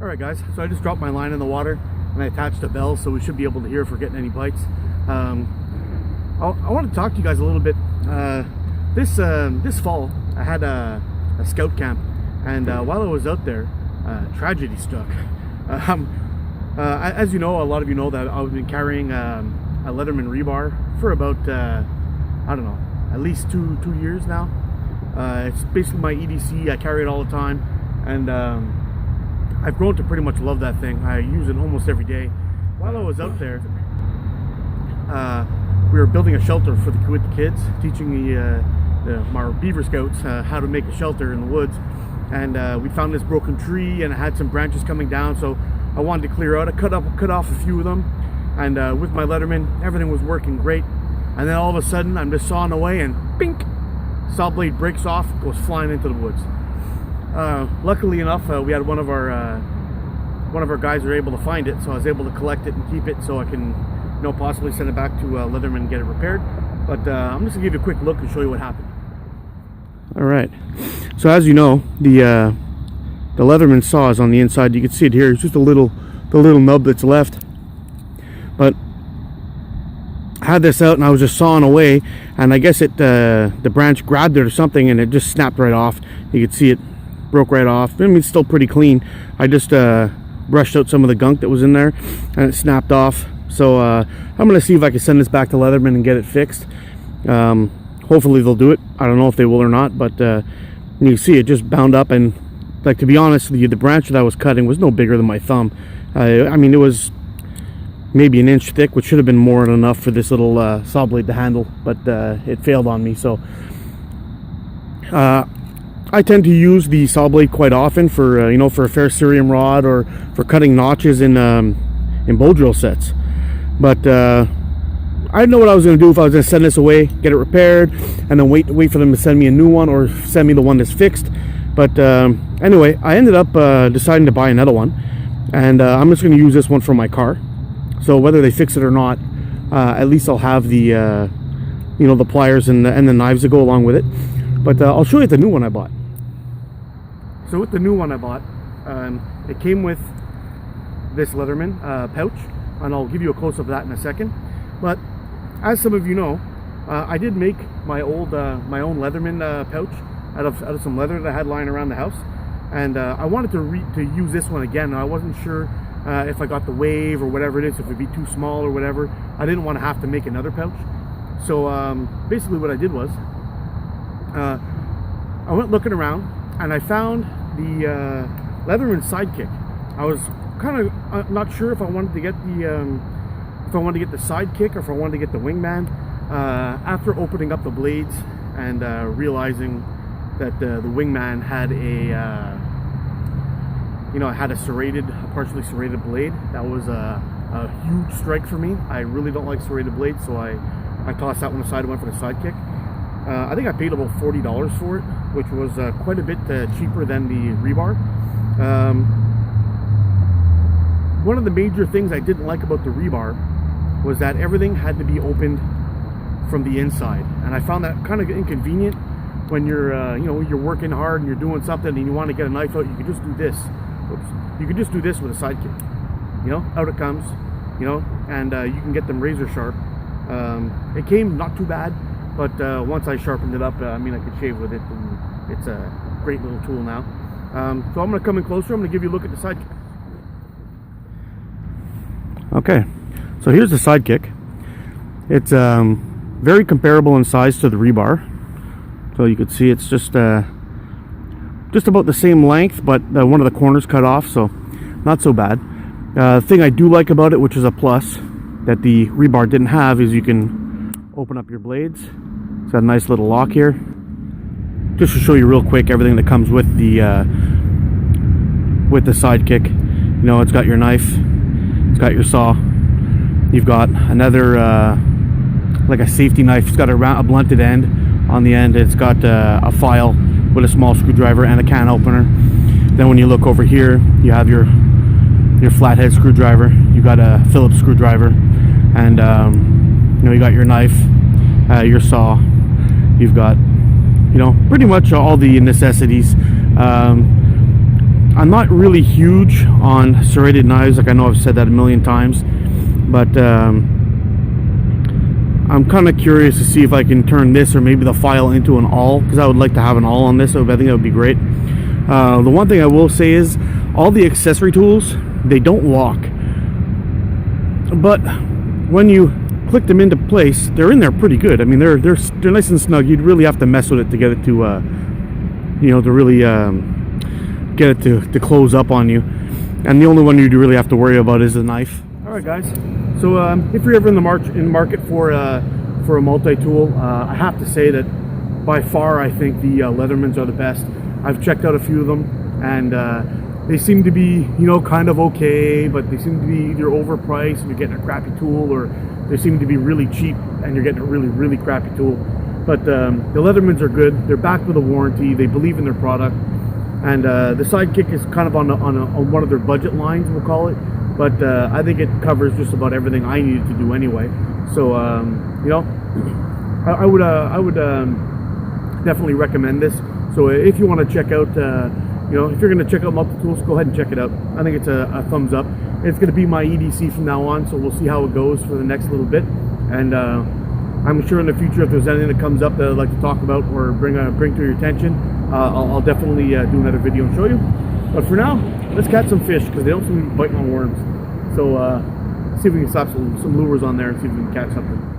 Alright guys, so I just dropped my line in the water and I attached a bell, so we should be able to hear if we're getting any bites. I want to talk to you guys a little bit. This fall I had a scout camp, and while I was out there, tragedy struck. As you know, a lot of you know that I've been carrying a Leatherman rebar for about I don't know, at least two years now. It's basically my EDC. I carry it all the time, and I've grown to pretty much love that thing. I use it almost every day. While I was out there, we were building a shelter with the kids, teaching our beaver scouts how to make a shelter in the woods. And we found this broken tree, and it had some branches coming down, so I wanted to clear out. I cut off a few of them, and with my Leatherman, everything was working great. And then all of a sudden, I'm just sawing away, and bink! Saw blade breaks off, goes flying into the woods. Luckily enough, we had one of our guys were able to find it, so I was able to collect it and keep it, so I can, possibly send it back to Leatherman and get it repaired. But I'm just gonna give you a quick look and show you what happened. All right. So as you know, the Leatherman saw is on the inside. You can see it here. It's just the little nub that's left. But I had this out and I was just sawing away, and I guess the branch grabbed it or something, and it just snapped right off. You can see it broke right off. I mean, it's still pretty clean. I just brushed out some of the gunk that was in there, and it snapped off. So I'm gonna see if I can send this back to Leatherman and get it fixed. Hopefully they'll do it. I don't know if they will or not, but you can see it just bound up, and like, to be honest, the branch that I was cutting was no bigger than my thumb. I mean, it was maybe an inch thick, which should have been more than enough for this little saw blade to handle, but it failed on me. So I tend to use the saw blade quite often for for a ferrocerium rod or for cutting notches in bow drill sets. But I didn't know what I was going to do, if I was going to send this away, get it repaired, and then wait for them to send me a new one or send me the one that's fixed. But anyway, I ended up deciding to buy another one, and I'm just going to use this one for my car. So whether they fix it or not, at least I'll have the the pliers and the knives that go along with it. But I'll show you the new one I bought. So with the new one I bought, it came with this Leatherman pouch, and I'll give you a close-up of that in a second. But as some of you know, I did make my own Leatherman pouch out of some leather that I had lying around the house, and I wanted to use this one again. I wasn't sure if I got the wave or whatever it is, if it'd be too small or whatever. I didn't want to have to make another pouch. So basically what I did was I went looking around, and I found the Leatherman Sidekick. I was kind of not sure if I wanted to get the Sidekick or if I wanted to get the Wingman. After opening up the blades and realizing that the Wingman had a partially serrated blade, that was a huge strike for me. I really don't like serrated blades, so I tossed that one aside and went for the Sidekick. I think I paid about $40 for it, which was quite a bit cheaper than the rebar. One of the major things I didn't like about the rebar was that everything had to be opened from the inside, and I found that kind of inconvenient when you're you're working hard and you're doing something and you want to get a knife out. You can just do this. Oops. You can just do this with a Sidekick. Out it comes. And you can get them razor sharp. It came not too bad, but once I sharpened it up, I could shave with it, and it's a great little tool now. So I'm going to come in closer. I'm going to give you a look at the Sidekick. Okay, so here's the Sidekick. It's very comparable in size to the rebar. So you can see it's just about the same length, but one of the corners cut off, so not so bad. The thing I do like about it, which is a plus, that the rebar didn't have, is you can open up your blades. It's got a nice little lock here. Just to show you real quick everything that comes with the Sidekick. It's got your knife, it's got your saw, you've got another like a safety knife. It's got a blunted end on the end. It's got a file with a small screwdriver and a can opener. Then when you look over here, you have your flathead screwdriver. You got a Phillips screwdriver, and you got your knife, your saw. You've got pretty much all the necessities. I'm not really huge on serrated knives, like I know I've said that a million times, but I'm kind of curious to see if I can turn this or maybe the file into an awl, because I would like to have an awl on this, so I think that would be great. The one thing I will say is all the accessory tools, they don't lock, but when you click them into place, they're in there pretty good. I mean, they're nice and snug. You'd really have to mess with it to get it to you know, to really get it to close up on you, and the only one you'd really have to worry about is the knife. All right, guys, so if you're ever in the market for a multi-tool, I have to say that by far I think the Leathermans are the best. I've checked out a few of them, and they seem to be, you know, kind of okay, but they seem to be either overpriced and you're getting a crappy tool, or they seem to be really cheap and you're getting a really crappy tool. But the Leathermans are good. They're backed with a warranty. They believe in their product, and the Sidekick is kind of on one of their budget lines, we'll call it. But I think it covers just about everything I needed to do anyway. So you know, I would definitely recommend this. So if you want to check out, you know, if you're going to check out multi-tools, go ahead and check it out. I think it's a thumbs up. It's going to be my EDC from now on, so we'll see how it goes for the next little bit. And I'm sure in the future, if there's anything that comes up that I'd like to talk about or bring to your attention, I'll definitely do another video and show you. But for now, let's catch some fish, because they don't seem to be biting on worms. So see if we can slap some lures on there and see if we can catch something.